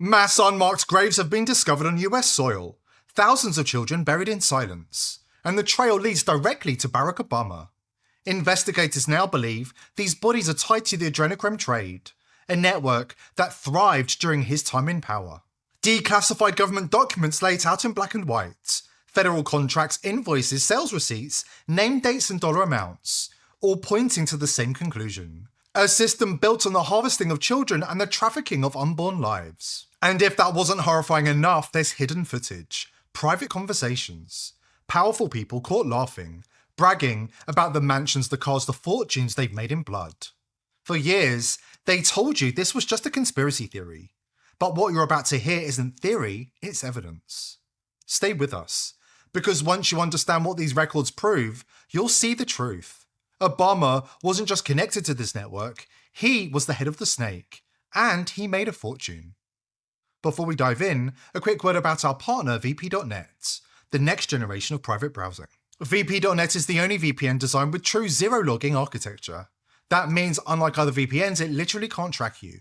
Mass unmarked graves have been discovered on US soil, thousands of children buried in silence, and the trail leads directly to Barack Obama. Investigators now believe these bodies are tied to the adrenochrome trade, a network that thrived during his time in power. Declassified government documents lay it out in black and white. Federal contracts, invoices, sales receipts, name dates and dollar amounts, all pointing to the same conclusion. A system built on the harvesting of children and the trafficking of unborn lives. And if that wasn't horrifying enough, there's hidden footage, private conversations, powerful people caught laughing, bragging about the mansions, the cars, the fortunes they've made in blood. For years, they told you this was just a conspiracy theory. But what you're about to hear isn't theory, it's evidence. Stay with us, because once you understand what these records prove, you'll see the truth. Obama wasn't just connected to this network, he was the head of the snake, and he made a fortune. Before we dive in, a quick word about our partner VP.net, the next generation of private browsing. VP.net is the only VPN designed with true zero-logging architecture. That means, unlike other VPNs, it literally can't track you.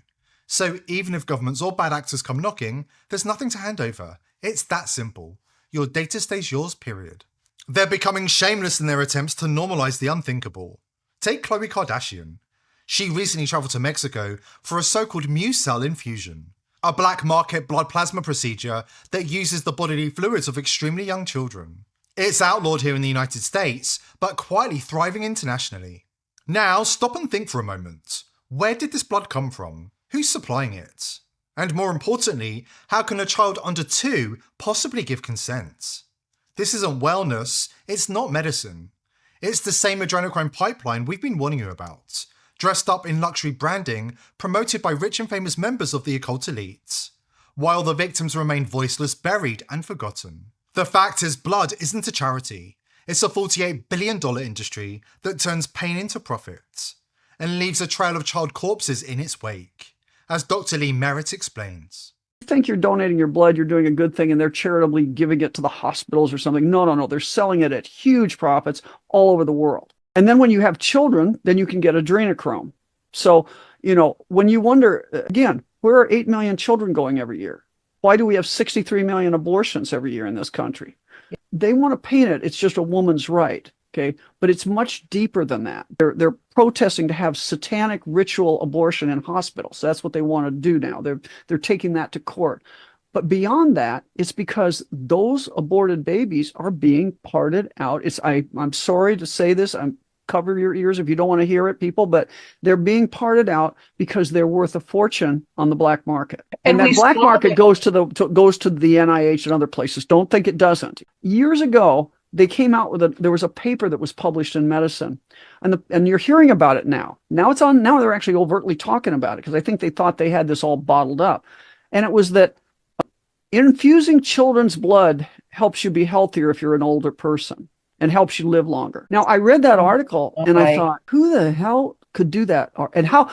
So even if governments or bad actors come knocking, there's nothing to hand over. It's that simple. Your data stays yours, period. They're becoming shameless in their attempts to normalize the unthinkable. Take Khloe Kardashian. She recently traveled to Mexico for a so-called MuCell infusion, a black market blood plasma procedure that uses the bodily fluids of extremely young children. It's outlawed here in the United States, but quietly thriving internationally. Now, stop and think for a moment. Where did this blood come from? Who's supplying it? And more importantly, how can a child under 2 possibly give consent? This isn't wellness, it's not medicine. It's the same adrenochrome pipeline we've been warning you about, dressed up in luxury branding, promoted by rich and famous members of the occult elite, while the victims remain voiceless, buried and forgotten. The fact is, blood isn't a charity. It's a $48 billion industry that turns pain into profit and leaves a trail of child corpses in its wake, as Dr. Lee Merritt explains. You think you're donating your blood, you're doing a good thing, and they're charitably giving it to the hospitals or something. No. They're selling it at huge profits all over the world. And then when you have children, then you can get adrenochrome. So, when you wonder, again, where are 8 million children going every year? Why do we have 63 million abortions every year in this country? They want to paint it. It's just a woman's right. Okay. But it's much deeper than that. They're protesting to have satanic ritual abortion in hospitals. That's what they want to do now. They're taking that to court. But beyond that, it's because those aborted babies are being parted out. I'm sorry to say this. Cover your ears if you don't want to hear it, people, but they're being parted out because they're worth a fortune on the black market. And that black market goes to the NIH and other places. Don't think it doesn't. Years ago, they came out with there was a paper that was published in Medicine, and you're hearing about it now. Now they're actually overtly talking about it because I think they thought they had this all bottled up. And it was that infusing children's blood helps you be healthier if you're an older person and helps you live longer. Now, I read that article and I thought, who the hell could do that? And how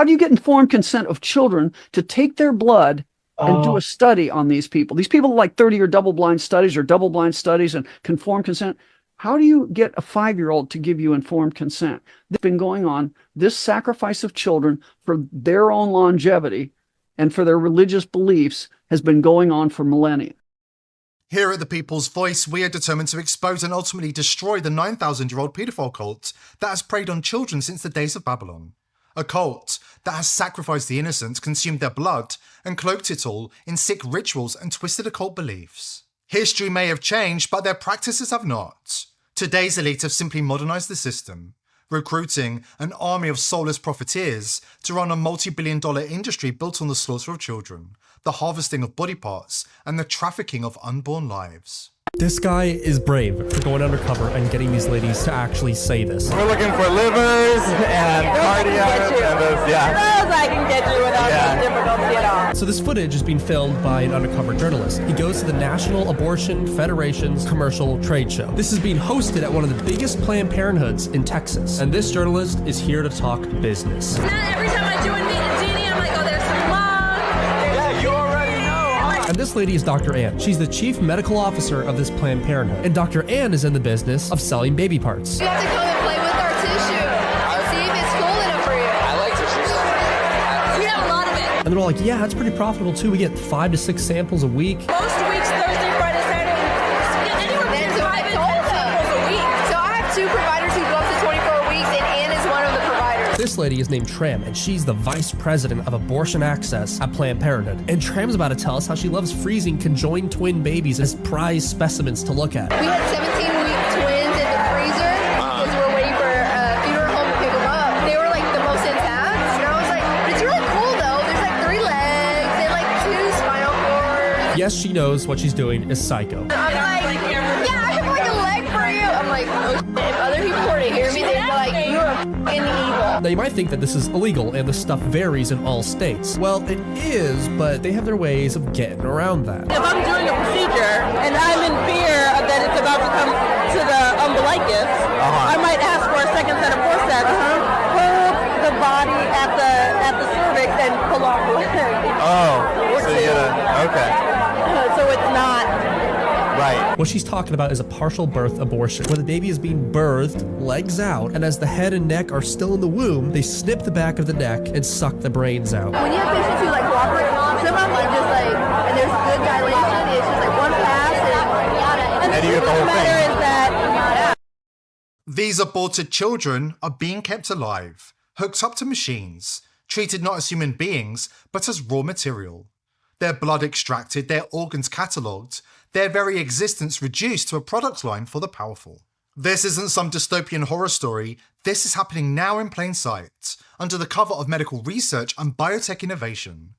do you get informed consent of children to take their blood and do a study on these people? These people are like 30-year double-blind studies and conformed consent. How do you get a 5-year-old to give you informed consent? They've been going on, this sacrifice of children for their own longevity and for their religious beliefs has been going on for millennia. Here at The People's Voice, we are determined to expose and ultimately destroy the 9,000-year-old paedophile cult that has preyed on children since the days of Babylon. A cult that has sacrificed the innocent, consumed their blood, and cloaked it all in sick rituals and twisted occult beliefs. History may have changed, but their practices have not. Today's elite have simply modernized the system, recruiting an army of soulless profiteers to run a multi-billion-dollar industry built on the slaughter of children, the harvesting of body parts, and the trafficking of unborn lives. This guy is brave for going undercover and getting these ladies to actually say this. We're looking for livers and cardiac and those, Those I can get you without any difficulty at all. So this footage is being filmed by an undercover journalist. He goes to the National Abortion Federation's commercial trade show. This is being hosted at one of the biggest Planned Parenthoods in Texas. And this journalist is here to talk business. Not every time I join Meet a Genie, I'm like, oh, there's some love. Yeah, you already know. And this lady is Dr. Ann. She's the chief medical officer of this Planned Parenthood. And Dr. Ann is in the business of selling baby parts. You have to come and play with our tissue and see if it's cool enough for you. I like tissues. We have a lot of it. And they're all like, yeah, that's pretty profitable too. We get 5 to 6 samples a week. Most weeks, Thursday, Friday, Saturday, anywhere between 5 and 10 samples a week. So I have 2 providers who go up to 24 weeks, and Ann is one of the providers. This lady is named Tram, and she's the vice president of abortion access at Planned Parenthood. And Tram's about to tell us how she loves freezing conjoined twin babies as prize specimens to look at. We had 17-week twins in the freezer because we were waiting for a funeral home to pick them up. They were like the most intact, and I was like, but it's really cool though. There's like 3 legs and like 2 spinal cords. Yes, she knows what she's doing is psycho. I'm like, yeah, I have like a leg for you. I'm like, oh, if other people were to hear me, they'd be like, you're a f***ing evil. Now, you might think that this is illegal and this stuff varies in all states. Well, it is, but they have their ways of getting around that. If I'm doing a procedure and I'm in fear that it's about to come to the umbilicus, I might ask for a second set of forceps, hold the body at the cervix and pull off the leg. Oh, so you gotta, okay. So it's not. Right. What she's talking about is a partial birth abortion, where the baby is being birthed, legs out, and as the head and neck are still in the womb, they snip the back of the neck and suck the brains out. When you have patients who like cooperate, some of them are just like, and there's good dilation, it's just like one pass and And you get the whole matter thing. is that These aborted children are being kept alive, hooked up to machines, treated not as human beings, but as raw material. Their blood extracted, their organs catalogued, their very existence reduced to a product line for the powerful. This isn't some dystopian horror story, this is happening now in plain sight, under the cover of medical research and biotech innovation.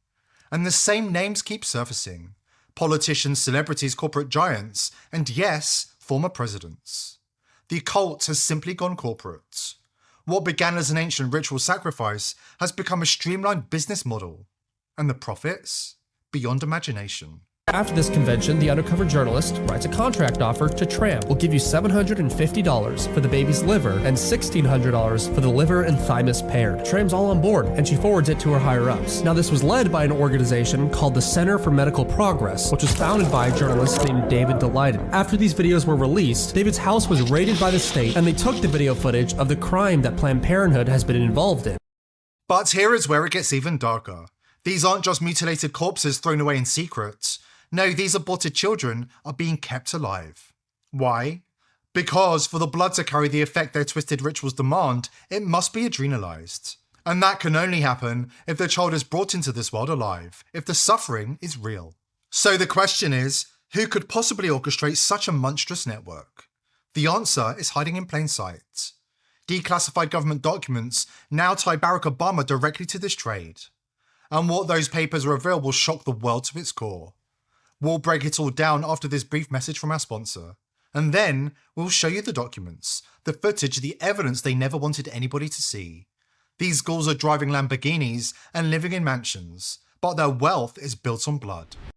And the same names keep surfacing. Politicians, celebrities, corporate giants, and yes, former presidents. The occult has simply gone corporate. What began as an ancient ritual sacrifice has become a streamlined business model. And the profits? Beyond imagination. After this convention, the undercover journalist writes a contract offer to Tram. We'll give you $750 for the baby's liver and $1,600 for the liver and thymus paired. Tram's all on board, and she forwards it to her higher-ups. Now, this was led by an organization called the Center for Medical Progress, which was founded by a journalist named David Delighted. After these videos were released, David's house was raided by the state, and they took the video footage of the crime that Planned Parenthood has been involved in. But here is where it gets even darker. These aren't just mutilated corpses thrown away in secret. No, these aborted children are being kept alive. Why? Because for the blood to carry the effect their twisted rituals demand, it must be adrenalized. And that can only happen if the child is brought into this world alive, if the suffering is real. So the question is, who could possibly orchestrate such a monstrous network? The answer is hiding in plain sight. Declassified government documents now tie Barack Obama directly to this trade. And what those papers reveal will shock the world to its core. We'll break it all down after this brief message from our sponsor. And then we'll show you the documents, the footage, the evidence they never wanted anybody to see. These ghouls are driving Lamborghinis and living in mansions, but their wealth is built on blood.